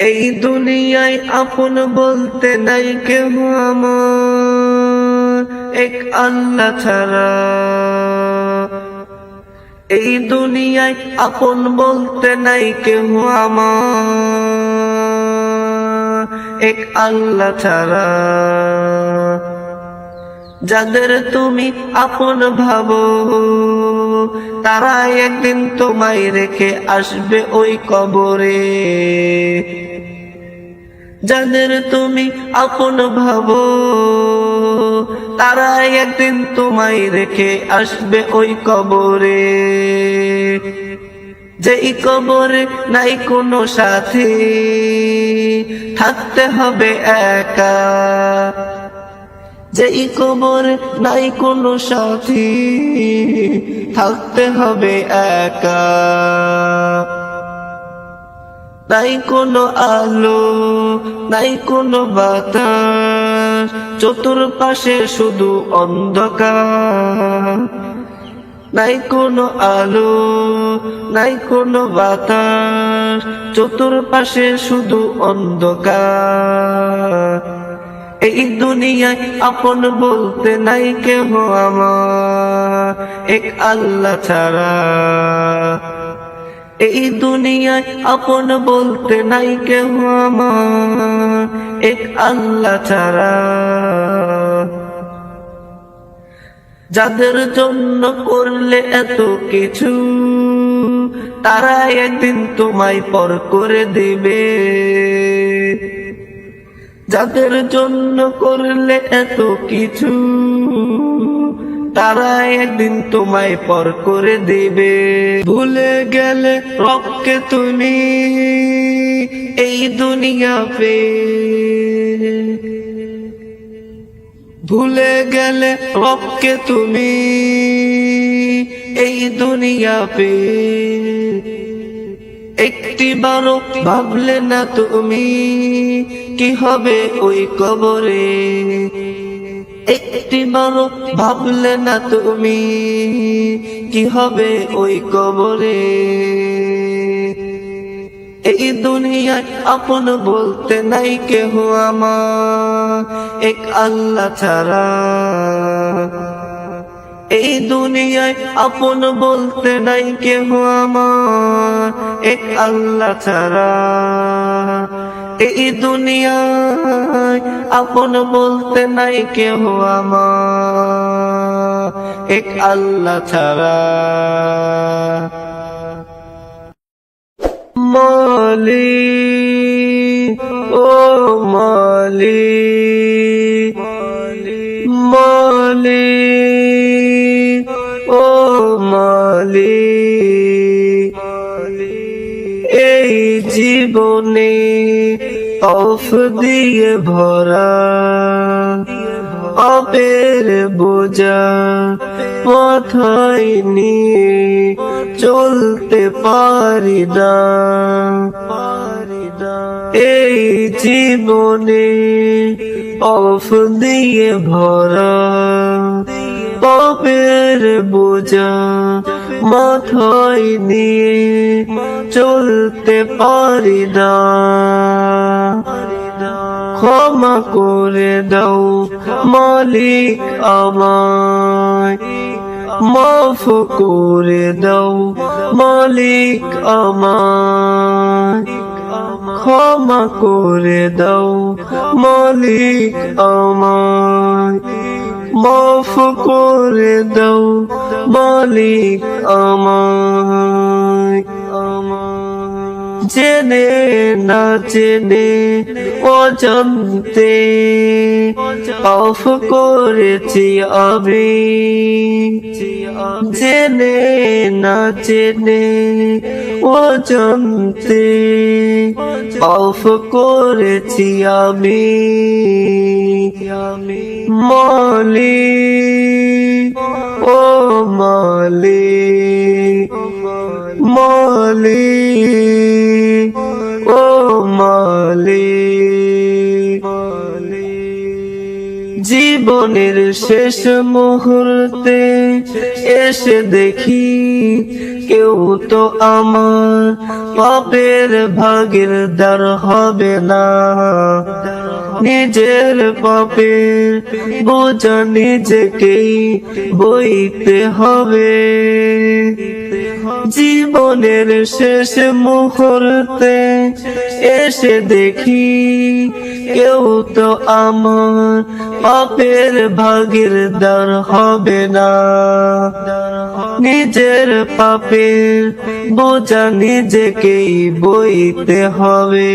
এই দুনিয়ায় আপন বলতে নাই কেহ আমার, এক আল্লাহ ছাড়া। এই দুনিয়ায় আপন বলতে নাই কেহ আমার, এক আল্লাহ ছাড়া। যাদের তুমি আপন ভাবো তারা একদিন তোমায় রেখে আসবে ওই কবরে। যাদের তুমি আপন ভাবো তারা একদিন তোমায় রেখে আসবে ওই কবরে। যেই কবরে নাই কোনো সাথী, থাকতে হবে একা। যেই কবরে নাই কোনো সাথী, থাকতে হবে একা। নাই কোনো আলো, নাই কোনো বাতাস, চতুর্পাশে শুধু অন্ধকার। নাই কোনো আলো, নাই কোনো বাতাস, চতুর্পাশে শুধু অন্ধকার। এই দুনিয়ায় আপন বলতে নাই কেহ আমার, এক আল্লাহ ছাড়া। এই দুনিয়ায় আপন বলতে নাই কেহ আমার, এক আল্লাহ ছাড়া। যাদের জন্য করলে এত কিছু তারা একদিন তোমায় পর করে দিবে। যাদের জন্য করলে এত কিছু তারা একদিন তোমায় পর করে দিবে। ভুলে গেলে রবকে তুমি এই দুনিয়া পে, ভুলে গেলে রবকে তুমি এই দুনিয়া পে। একটিবারও ভাবলে না তুমি কি হবে ওই কবরে। একটিবারও ভাবলে না তুমি কি হবে ওই কবরে। এই দুনিয়ায় আপন বলতে নাই কেহ আমার, এক আল্লাহ ছাড়া। এই দুনিয়ায় আপন বলতে নাই কেহ আমার, এক আল্লাহ ছাড়া। এই দুনিয়ায় আপন বলতে নাই কেহ আমার, এক আল্লাহ ছাড়া। মালিক ও মালিক, মালিক ও মালিক, এই জীবনে খৌফ দিয়ে ভরা পাপের বোঝা মাথায় নিয়ে চলতে পারি না। এই জীবনে খৌফ দিয়ে ভরা পাপের বোঝা মাথায় নিয়ে চলতে পারি না। ক্ষমা করে দাও মালিক আমায়, মাফ করে দাও মালিক আমায়। ক্ষমা করে দাও মালিক আমায়, মাফ করে দাও মালিক আমায়। জেনে না জেনে অজান্তে পাপ করেছি আমি। জেনে না জেনে অজান্তে পাপ করেছি আমি। মালিক ও মালিক, মালিক ও মালিক, জীবনের শেষ মুহূর্তে এসে দেখি কেউ তো আমার পাপের ভাগের দার হবে না। নিজের পাপের বোঝা নিজেকেই বইতে হবে। জীবনের শেষ মুহূর্তে এসে দেখি কেউ তো আমার পাপের ভাগের দার হবে না। নিজের পাপের বোঝা নিজেকেই বইতে হবে।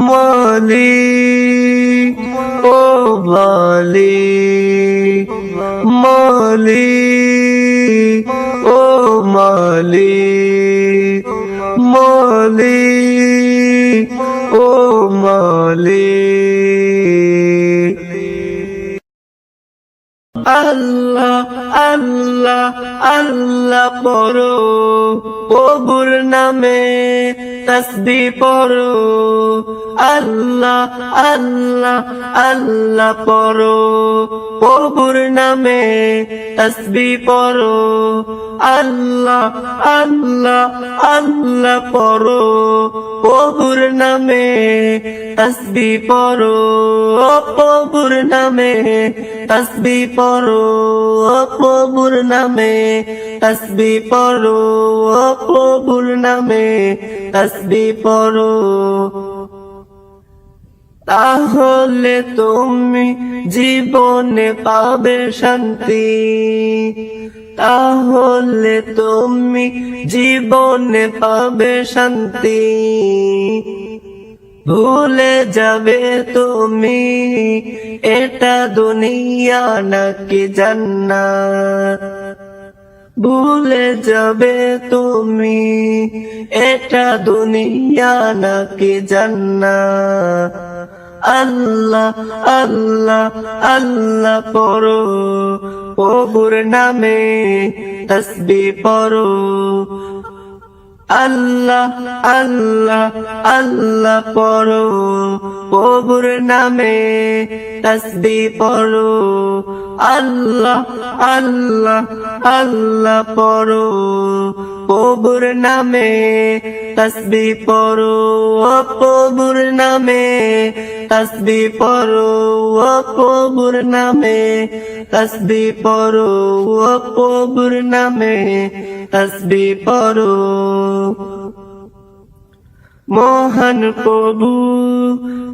মালিক ও মালিক, মালিক ও মালিক, মালিক ও মালিক। আল্লাহ আল্লাহ আল্লাহ পড়ো, প্রভুর নামে তাসবিহ পড়ো। আল্লাহ আল্লাহ আল্লাহ পড়ো, প্রভুর নামে তাসবিহ পড়ো। আল্লাহ আল্লাহ আল্লাহ পড়ো, প্রভুর নামে তাসবিহ পড়ো। প্রভুর নামে তাসবিহ পড়ো, প্রভুর নামে তাসবিহ পড়ো, প্রভুর নামে তাসবিহ পড়ো। তাহলে তুমি জীবনে পাবে শান্তি, তাহলে তুমি জীবনে পাবে শান্তি। ভুলে যাবে তুমি এটা দুনিয়া নাকি জান্নাত। ভুলে যাবে তুমি এটা দুনিয়া নাকি জান্নাত। আল্লাহ আল্লাহ আল্লাহ পড়ো, প্রভুর নামে তাসবিহ পড়ো। আল্লাহ আল্লাহ আল্লাহ পড়ো, প্রভুর নামে তাসবিহ পড়ো। আল্লাহ আল্লাহ আল্লাহ পড়ো, প্রভুর নামে তাসবিহ পড়ো। প্রভুর নামে তাসবিহ পড়ো, প্রভুর নামে তাসবিহ পড়ো, প্রভুর নামে তাসবিহ পড়ো। মহান প্রভু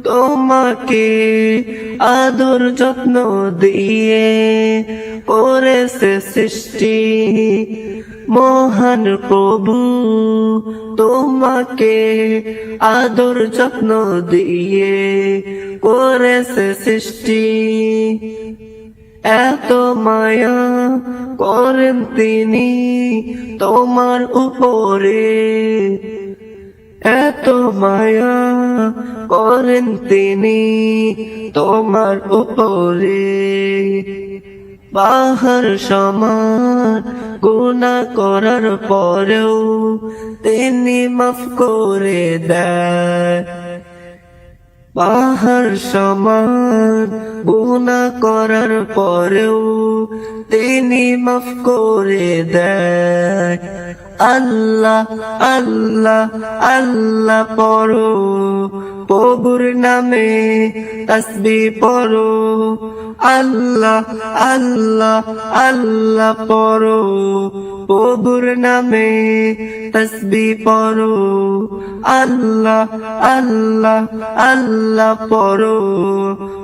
তোমাকে আদর যত্ন দিয়ে করেছে সৃষ্টি। মহান প্রভু তোমাকে আদর যত্ন দিয়ে করেছে সৃষ্টি। এত মায়া করেন তিনি তোমার উপরে, এত মায়া করেন তিনি তোমার উপরে। বাহার সমান গুনাহ করার পরেও তিনি মাফ করে দেয়। বাহার সমান গুনাহ করার পরেও তিনি মাফ করে দেয়। আল্লাহ আল্লাহ আল্লাহ পড়ো, প্রভুর নামে তাসবিহ পড়ো। আল্লাহ আল্লাহ আল্লাহ পড়ো, প্রভুর নামে তাসবিহ পড়ো। আল্লাহ আল্লাহ আল্লাহ পড়ো,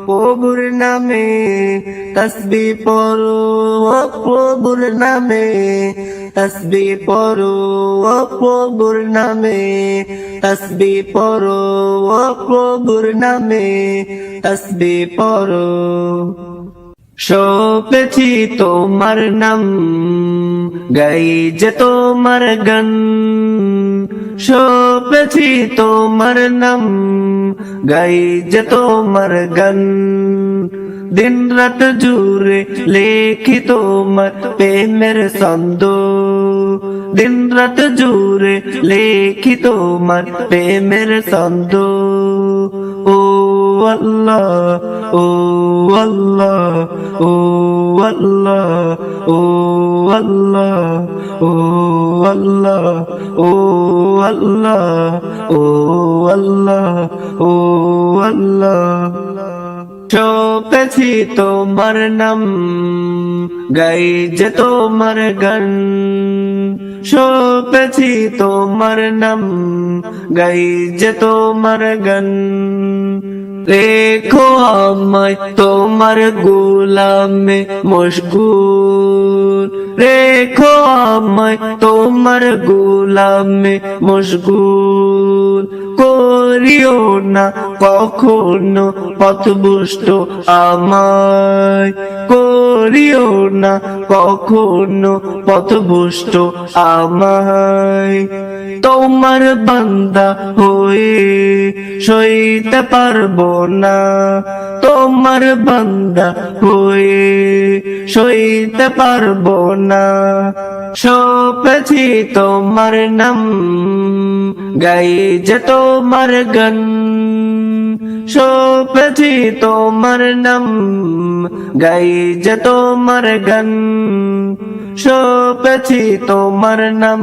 প্রভুর নামে তাসবিহ পড়ো। প্রভুর নামে তাসবিহ পড়ো, প্রভুর নামে তাসবিহ পড়ো, প্রভুর নামে তাসবিহ পড়ো। সপেছি তোমার নাম, গাই যে তোমার গান। সপেছি তোমার নাম, গাই যে তোমার গান। দিন রাত জুড়ে লেখি তোমার প্রেমের ছন্দ। দিন রাত জুড়ে লেখি তোমার প্রেমের ছন্দ। ও আল্লাহ ও আল্লাহ ও আল্লাহ ও আল্লাহ ও আল্লাহ ও আল্লাহ ও আল্লাহ ও আল্লাহ সপেছি তোমার নাম গাই যে তোমার গান সপেছি তোমার নাম গাই যে তোমার গান রেখো আমায় তোমার গোলামে মশগুল রেখো আমায় তোমার গোলামে মশগুল করিও না কখনো পথভ্রষ্ট আমায় করিও না কখনো পথভ্রষ্ট আমায় তোমার বান্দা হয়ে সইতে পারবো না তোমার বান্দা হয়ে সইতে পারবো না সপেছি তোমার নাম গাই যে তোমার গান সপেছি তোমার নাম গাই যে তোমার গান সপেছি তোমার নাম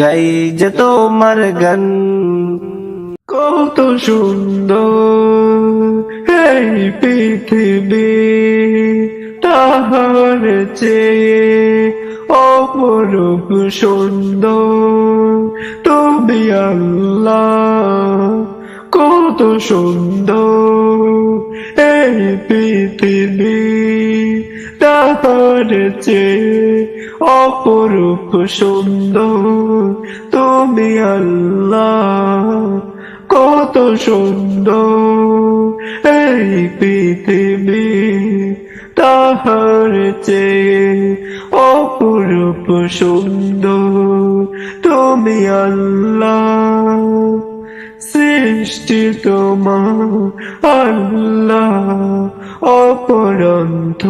গাই যে তোমার গান কত সুন্দর এই পৃথিবী তাহার চেয়ে অপরূপ সুন্দর তুমি আল্লাহ কত সুন্দর এই পৃথিবী তাহার চেয়ে অপরূপ সুন্দর তুমি আল্লাহ কত সুন্দর এই পৃথিবী তাহার চেয়ে অপরূপ সুন্দর তুমি আল্লাহ সৃষ্টি তোমার আল্লাহ অপরন্ত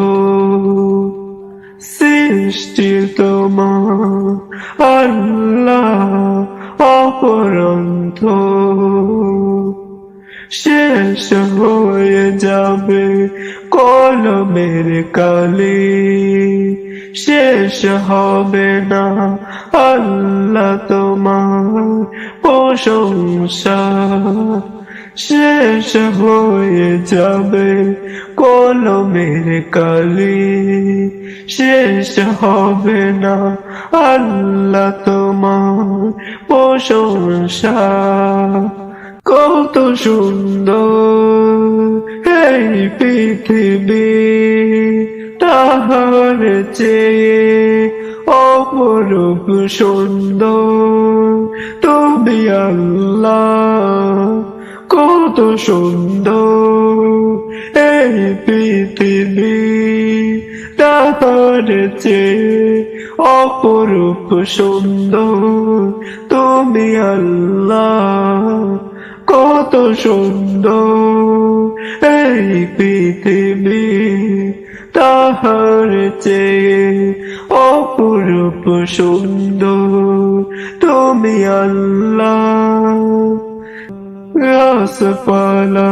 সৃষ্টি তোমার আল্লাহ অপরন্ত শেষ হয়ে যাবে কলমের কালি শেষ হবে না আল্লাহ তোমার প্রশংসা শেষ হয়ে যাবে কলমের কালি শেষ হবে না আল্লাহ তোমার প্রশংসা কত সুন্দর এই পৃথিবী তাহার চেয়ে অপরূপ সুন্দর তুমি আল্লাহ কত সুন্দর এই পৃথিবী তাহার চেয়ে অপরূপ সুন্দর তুমি আল্লাহ কত সুন্দর এই পৃথিবী তাহার চেয়ে অপরূপ সুন্দর তুমি আল্লাহ গাছপালা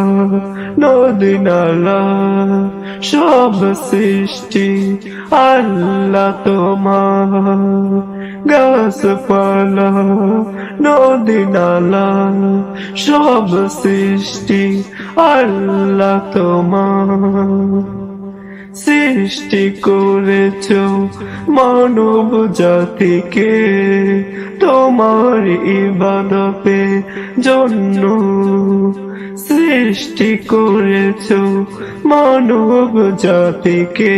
নদী নালা সব সৃষ্টি আল্লাহ তোমার গাছপালা নদী নালা সব সৃষ্টি আল্লাহ তোমার সৃষ্টি করেছ মানব জাতিকে তোমার ইবাদতের জন্য সৃষ্টি করেছ মানব জাতিকে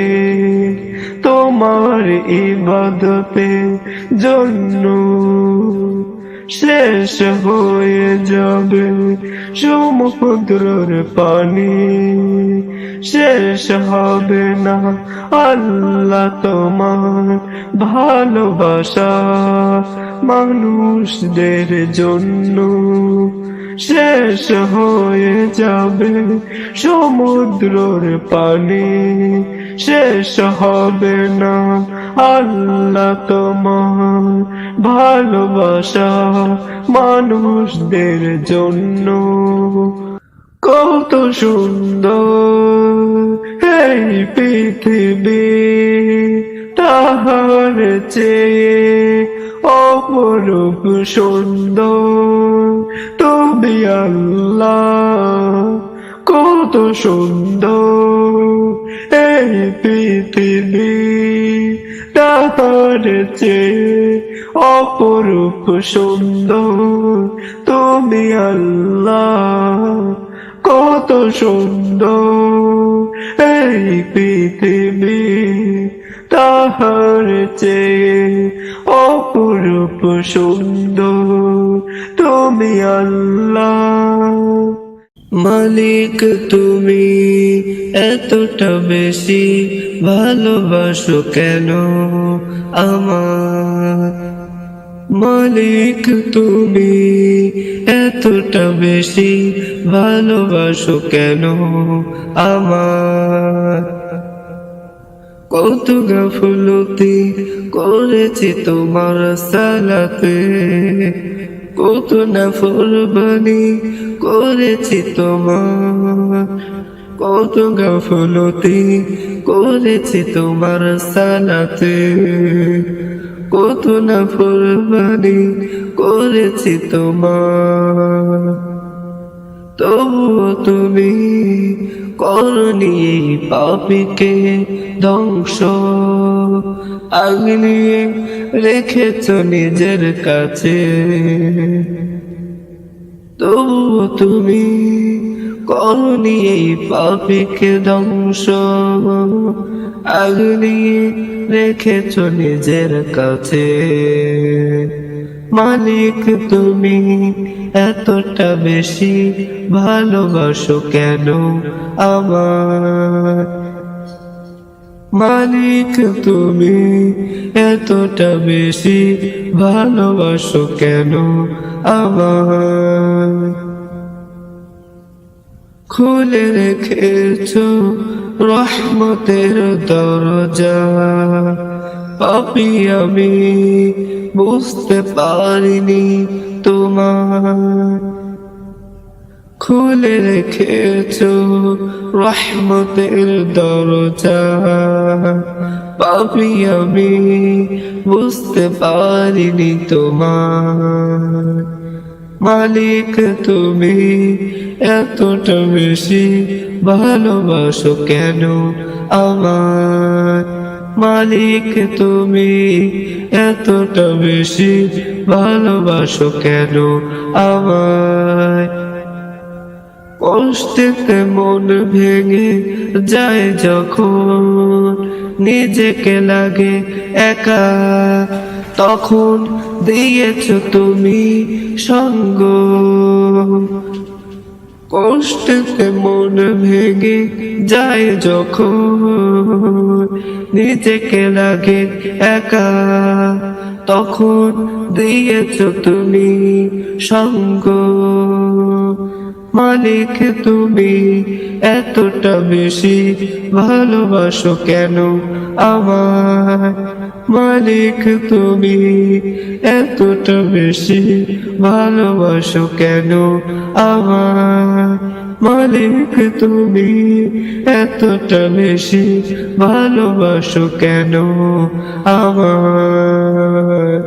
তোমার ইবাদতের জন্য শেষ হয়ে যাবে সমুদ্রের পানি শেষ হবে না আল্লাহ তোমার ভালোবাসা মানুষদের জন্য শেষ হয়ে যাবে সমুদ্রের পানি শেষ হবে না আল্লাহ তোমার ভালোবাসা মানুষদের জন্য কত সুন্দর এই পৃথিবী, তাহার চেয়ে অপরূপ সুন্দর তুমি আল্লাহ। কত সুন্দর এই পৃথিবী, তাহার চেয়ে অপরূপ সুন্দর তুমি আল্লাহ। কত সুন্দর এই পৃথিবী, তাহার চেয়ে অপরূপ সুন্দর তুমি আল্লাহ। মালিক তুমি এতটা বেশি ভালোবাসো কেন আমার? মালিক তুমি এতটা বেশি ভালোবাসো কেন আমার? কত গাফলতি করেছি তোমার সালাতে, কত নাফরমানি করেছি তোমার, কত গাফলতি করেছি তোমার সালাতে, কত নাফরমানি করেছি তোমার। তবুও তুমি করনি পাপীকে ধ্বংস, আগলিয়ে রেখেছ নিজের কাছে। তবুও তুমি করনি পাপীকে ধ্বংস, আগলিয়ে রেখেছ নিজের কাছে। মালিক তুমি এতটা বেশি ভালোবাসো কেন আমার? মালিক তুমি এতটা বেশি ভালোবাসো কেন আমার? খুলে রেখেছো রহমতের দরজা, পাপী আমি বুঝতে পারিনি তোমার। খুলে রেখেছো রহমতের দরজা, পাপী আমি বুঝতে পারিনি তোমার। মালিক তুমি এতটা বেশি ভালোবাসো কেন আমার? মালিক তুমি এতটা বেশি ভালোবাসো কেন আমায়? কষ্টেতে মন ভেঙে যায় যখন, নিজেকে লাগে একা, তখন দিয়েছ তুমি সঙ্গ। কষ্টেতে মন ভেঙে যায় যখন, নিজেকে লাগে একা, তখন দিয়েছ তুমি সঙ্গ। মালিক তুমি এতটা বেশি ভালোবাসো কেন আমার? মালিক তুমি এতটা বেশি ভালোবাসো কেন আমার? মালিক তুমি এতটা বেশি ভালোবাসো কেন আমার?